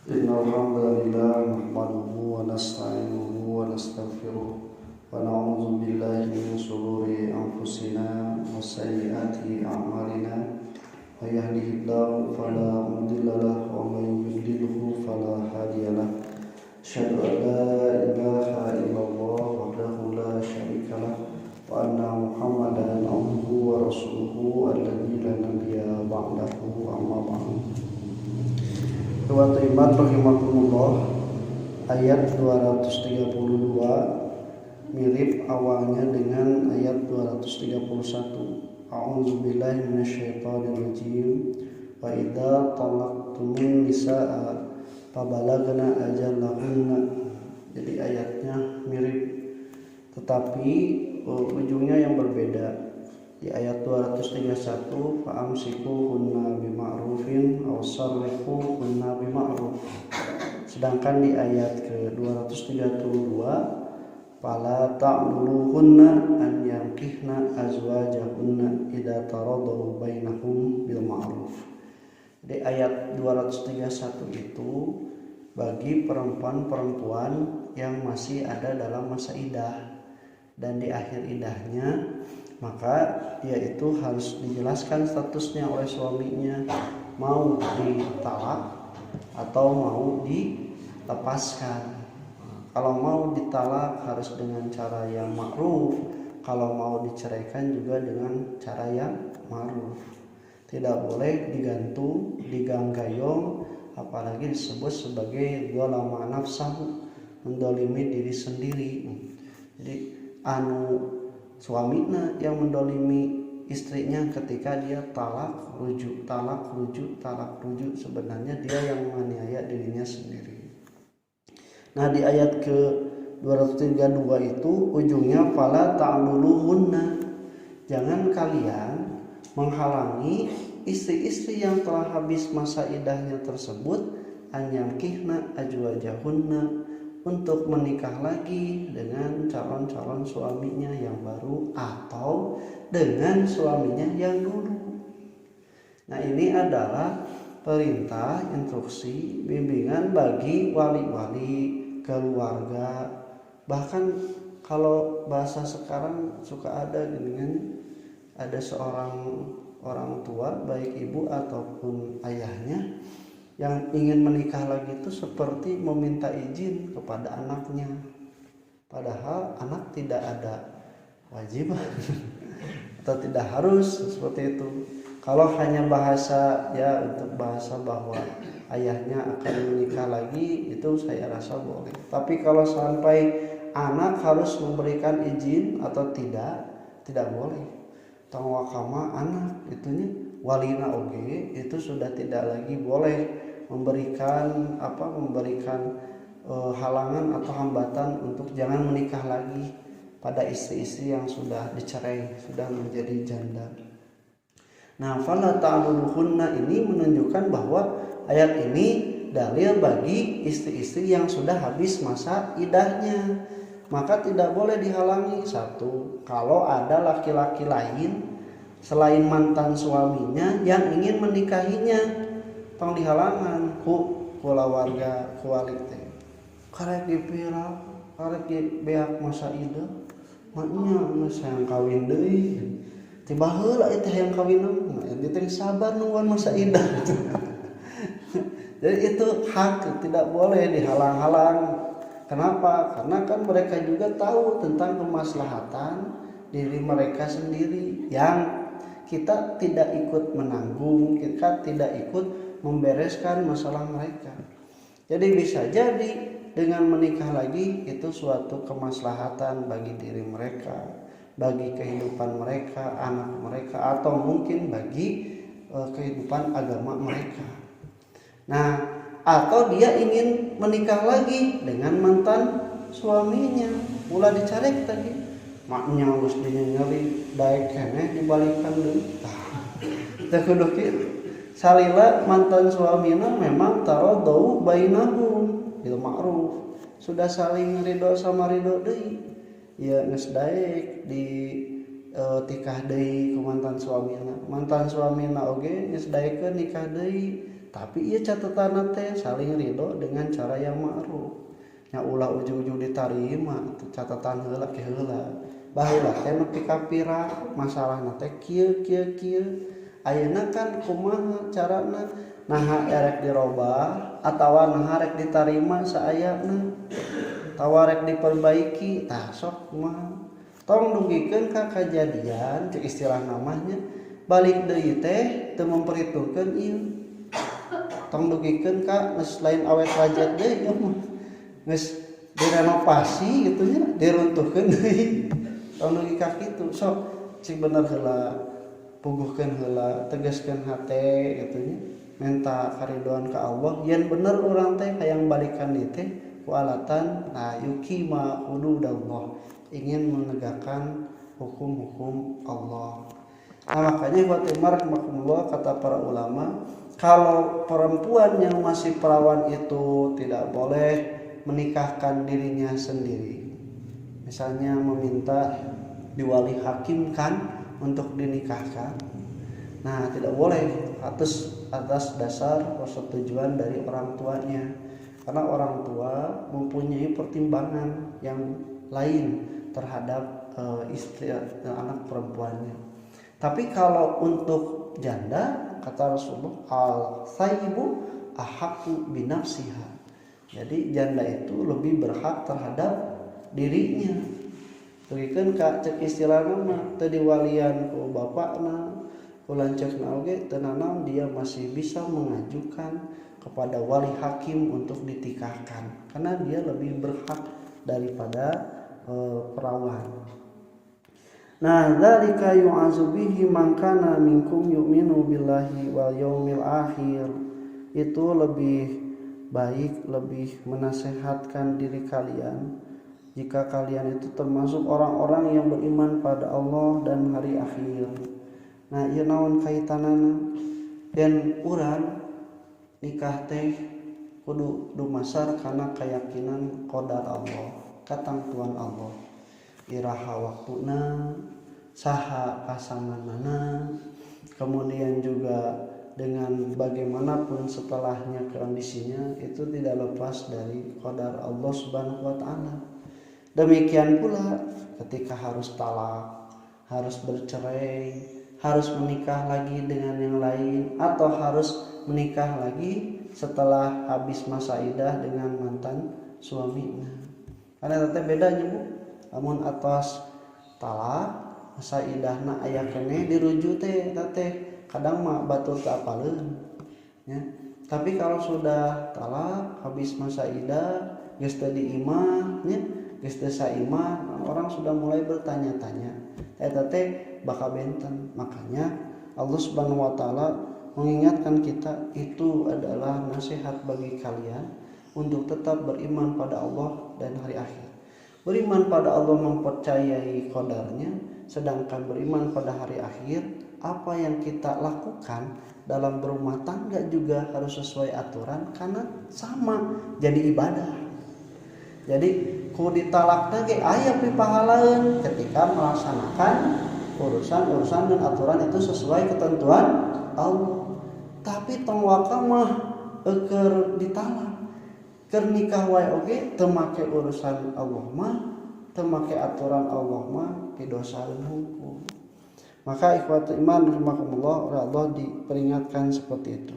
إن الحمد لله نحمده ونستعينه ونستغفره ونعوذ بالله من شرور أنفسنا وسيئات أعمالنا من يهده الله فلا مضل له ومن يضلله فلا هادي له أشهد أن لا إله إلا الله وحده لا شريك له وأن محمدا عبده ورسوله الذي لا نبي بعده أما بعد. Ikhwatu iman rahimakumullah, ayat 232 mirip awalnya dengan ayat 231. A'udzubillahi minasyaitonirrajim. Wa idza talaqtumun nisaa fabalagna ajalahunna. Jadi ayatnya mirip tetapi ujungnya yang berbeda. Di ayat 231 fa'amsikuhunna bima'rufin aw sarrihuhunna bima'ruf. Sedangkan di ayat ke-232 fala ta'muluhunna an yankihna azwajahunna idza taradaw bainahum bil ma'ruf. Di ayat 231 itu bagi perempuan-perempuan yang masih ada dalam masa idah dan di akhir idahnya, maka dia itu harus dijelaskan statusnya oleh suaminya, mau ditalak atau mau dilepaskan. Kalau mau ditalak harus dengan cara yang ma'ruf, kalau mau diceraikan juga dengan cara yang ma'ruf. Tidak boleh digantung, diganggayong, apalagi disebut sebagai dzalama nafsahu, mendolimi diri sendiri. Jadi suaminya yang mendolimi istrinya ketika dia talak rujuk, sebenarnya dia yang menganiaya dirinya sendiri. Nah, di ayat ke 232 itu ujungnya fala ta'muluhunna, jangan kalian menghalangi istri-istri yang telah habis masa idahnya tersebut anyamkihna ajwajahunna, untuk menikah lagi dengan calon-calon suaminya yang baru atau dengan suaminya yang dulu. Nah, ini adalah perintah, instruksi, bimbingan bagi wali-wali, keluarga. Bahkan kalau bahasa sekarang suka ada dengan ada seorang orang tua, baik ibu ataupun ayahnya, yang ingin menikah lagi itu seperti meminta izin kepada anaknya, padahal anak tidak ada wajib atau tidak harus seperti itu. Kalau hanya bahasa ya untuk bahasa bahwa ayahnya akan menikah lagi, itu saya rasa boleh. Tapi kalau sampai anak harus memberikan izin atau tidak boleh. Tangwakama anak itunya walina oge, itu sudah tidak lagi boleh memberikan halangan atau hambatan untuk jangan menikah lagi pada istri-istri yang sudah dicerai, sudah menjadi janda. Nah, fala ta'muluhunna ini menunjukkan bahwa ayat ini dalil bagi istri-istri yang sudah habis masa idahnya, maka tidak boleh dihalangi. Satu, kalau ada laki-laki lain selain mantan suaminya yang ingin menikahinya, tong dihalangan ku warga kualik teh karek dipira, karek beak masa idah maknya sayang kawin deui tiba heula eta hayang kawin mah ente teh sabar nungguan masa idah. Jadi itu hak, tidak boleh dihalang-halang. Kenapa? Karena kan mereka juga tahu tentang kemaslahatan diri mereka sendiri yang kita tidak ikut menanggung, kita tidak ikut membereskan masalah mereka. Jadi bisa jadi dengan menikah lagi itu suatu kemaslahatan bagi diri mereka, bagi kehidupan mereka, anak mereka, atau mungkin bagi kehidupan agama mereka. Nah, atau dia ingin menikah lagi dengan mantan suaminya, mulai dicarek tadi maknya geus dinyeri daek keneh dibalikan deui. Tah kudu kitu. Salila mantan suamina memang taradau bainahum bil ma'ruf, sudah saling ridho sama ridho deui. Ya geus daek di tikah deui ku mantan suamina oge geus daekeun nikah deui Tapi ieu catatan teh saling ridho dengan cara yang ma'ruf. Nya ulah ujug-ujug ditarima catatan heula ke heula. Baheula teh nepi ka pira masalahna teh kieu. Ayeuna kan kumaha carana naha erek dirobah atawa naha rek ditarima saayana tawa rek diperbaiki tah sok kumaha tong dugikeun ka kajadian cek istilah namanya balik deui teh teu memperhitungkeun ieu tong dugikeun ka geus lain awet rajat deui mah geus direnovasi gitu nya diruntuhkeun deui tong dugi ka kitu sok cik bener heula puguhkeun heula tegaskeun hate gitu nya minta karidoan ka Allah yen bener urang teh hayang balikan deui teh ku alatan yuqima hududallah ingin menegakkan hukum-hukum Allah. Nah makanya Fatimah rahimahullah kata para ulama kalau perempuan yang masih perawan itu tidak boleh menikahkan dirinya sendiri. Misalnya meminta diwali hakimkan untuk dinikahkan. Nah tidak boleh atas dasar persetujuan dari orang tuanya. Karena orang tua mempunyai pertimbangan yang lain terhadap istri anak perempuannya. Tapi kalau untuk janda kata Rasulullah al-thayyibu ahaqqu binafsiha. Jadi janda itu lebih berhak terhadap dirinya. Tugikeun ka cek istilahna mah teu diwalian ku bapakna, ku lanceukna oge teu nanaon dia masih bisa mengajukan kepada wali hakim untuk ditikahkan karena dia lebih berhak daripada perawan. Nah, dzalika yu'azu bihi man kana minkum yu'minu billahi wal yaumil akhir. Itu lebih baik, lebih menasehatkan diri kalian jika kalian itu termasuk orang-orang yang beriman pada Allah dan hari akhir. Nah, ieu naon kaitanana? Dan urang nikah teh kudu dumasar kana keyakinan qadar Allah, katentuan Allah. Iraha waktuna, saha pasanganana, kemudian juga dengan bagaimanapun setelahnya kondisinya itu tidak lepas dari qadar Allah Subhanahu wa taala. Demikian pula ketika harus talak, harus bercerai, harus menikah lagi dengan yang lain atau harus menikah lagi setelah habis masa idah dengan mantan suaminya. Karena teh bedanya Bu. Lamun atas talak masa idahna aya keneh dirujuk teh kadang mah batur teu apaleun ya. Tapi kalau sudah talak habis masa idah geus teu diimah nya geus teu saimah orang sudah mulai bertanya-tanya eta teh bakal benten. Makanya Allah Subhanahu wa taala mengingatkan kita itu adalah nasihat bagi kalian untuk tetap beriman pada Allah dan hari akhir. Beriman pada Allah mempercayai qadarnya, sedangkan beriman pada hari akhir, apa yang kita lakukan dalam berumah tangga juga harus sesuai aturan karena sama jadi ibadah. Jadi ku ditalakna ge aya pipahalaeun ketika melaksanakan urusan dan aturan itu sesuai ketentuan Allah. Tapi tong waka mah keur ditalak. Keur nikah wae oge teu make urusan Allah mah, teu make aturan Allah mah pidosaeun hukum. Maka ikhwatul iman rahimakumullah Allah diperingatkan seperti itu.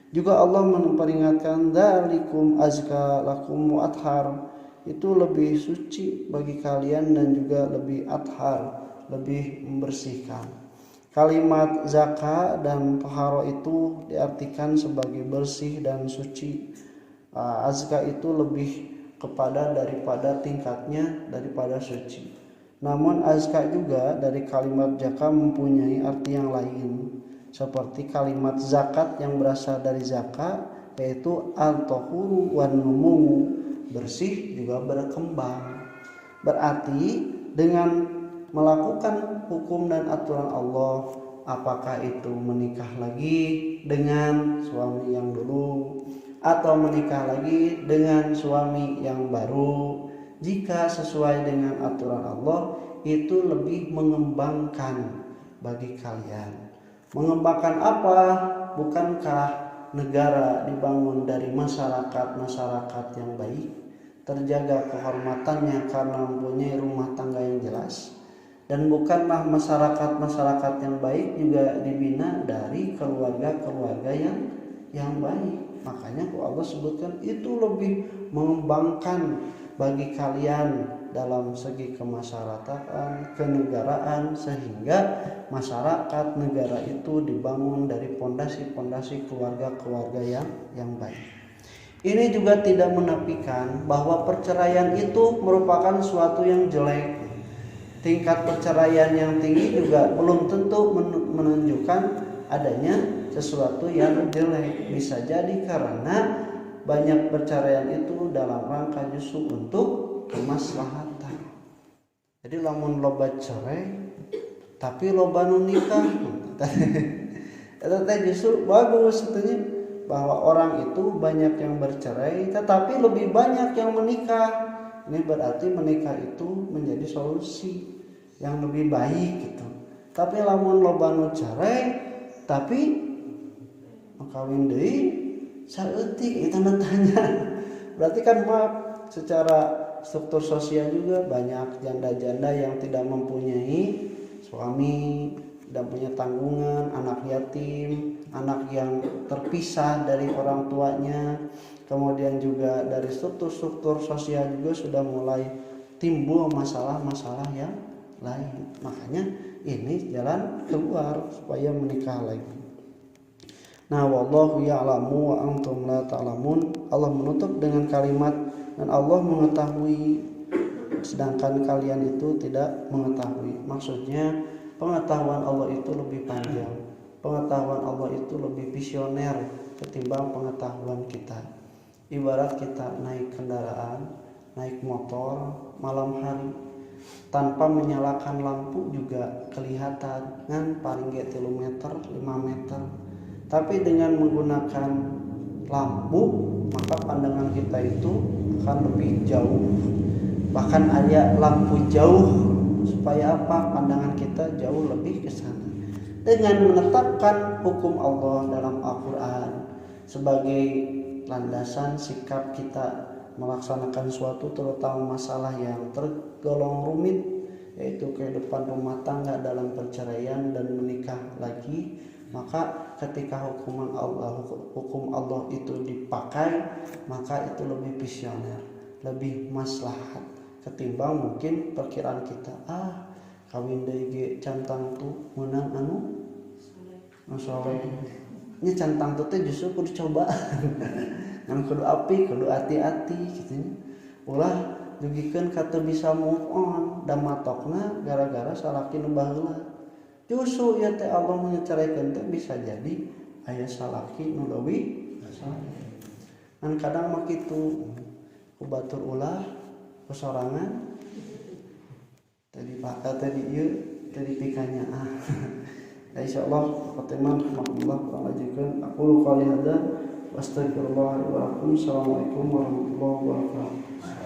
Juga Allah memperingatkan dzalikum azka lakum wa athhar. Itu lebih suci bagi kalian dan juga lebih athhar, lebih membersihkan. Kalimat zaka dan tahara itu diartikan sebagai bersih dan suci. Azka itu lebih kepada daripada tingkatnya daripada suci. Namun azka juga dari kalimat zaka mempunyai arti yang lain. Seperti kalimat zakat yang berasal dari zakat yaitu al-tahuru wan numu, bersih juga berkembang. Berarti dengan melakukan hukum dan aturan Allah, apakah itu menikah lagi dengan suami yang dulu atau menikah lagi dengan suami yang baru, jika sesuai dengan aturan Allah itu lebih mengembangkan bagi kalian. Mengembangkan apa? Bukankah negara dibangun dari masyarakat yang baik, terjaga kehormatannya karena mempunyai rumah tangga yang jelas, dan bukanlah masyarakat yang baik juga dibina dari keluarga yang baik. Makanya Allah sebutkan itu lebih mengembangkan bagi kalian dalam segi kemasyarakatan, kenegaraan, sehingga masyarakat negara itu dibangun dari pondasi keluarga yang baik. Ini juga tidak menafikan bahwa perceraian itu merupakan suatu yang jelek. Tingkat perceraian yang tinggi juga belum tentu menunjukkan adanya sesuatu yang jelek. Bisa jadi karena banyak perceraian itu dalam rangka justru untuk kemaslahatan. Jadi lamun loba cerai tapi loba nu nikah eta justru bagus sebetulnya, bahwa orang itu banyak yang bercerai tetapi lebih banyak yang menikah. Ini berarti menikah itu menjadi solusi yang lebih baik gitu. Tapi lamun loba nu cerai tapi kawin deui saeutik itu tanda tanya. Berarti kan maaf, secara struktur sosial juga banyak janda-janda yang tidak mempunyai suami, tidak punya tanggungan, anak yatim, anak yang terpisah dari orang tuanya. Kemudian juga dari struktur sosial juga sudah mulai timbul masalah-masalah yang lain. Makanya ini jalan keluar supaya menikah lagi. Nah, wallahu ya'lamu wa antum la ta'lamun. Allah menutup dengan kalimat dan Allah mengetahui sedangkan kalian itu tidak mengetahui. Maksudnya pengetahuan Allah itu lebih panjang. Pengetahuan Allah itu lebih visioner ketimbang pengetahuan kita. Ibarat kita naik kendaraan, naik motor malam hari tanpa menyalakan lampu juga kelihatan kan paling 3 meter 5 meter. Tapi dengan menggunakan lampu maka pandangan kita itu akan lebih jauh. Bahkan ada lampu jauh supaya apa? Pandangan kita jauh lebih ke sana. Dengan menetapkan hukum Allah dalam Al-Qur'an sebagai landasan sikap kita melaksanakan suatu terutama masalah yang tergolong rumit, yaitu kehidupan rumah tangga dalam perceraian dan menikah lagi, maka ketika hukum Allah itu dipakai, maka itu lebih visioner, lebih maslahat ketimbang mungkin perkiraan kita kawin deui cantang tu meunang anu soleh. Nya cantang tu teh justru kudu coba. Ngan kudu api, kudu hati-hati gitu nya. Ulah dugikeun ka teu bisa move on da matokna gara-gara salaki nu baheula. Justru ya teh Allah menceceraikeun teh bisa jadi aya salaki nu leuwih saleh. Kan kadang mah kitu ku batur ulah sorangan tadi Pak tadi ieu tadi pikanya insyaallah khatiman Allah lanjutkeun aku qouli hada wastaghfirullah wa lakum. Assalamualaikum warahmatullahi wabarakatuh.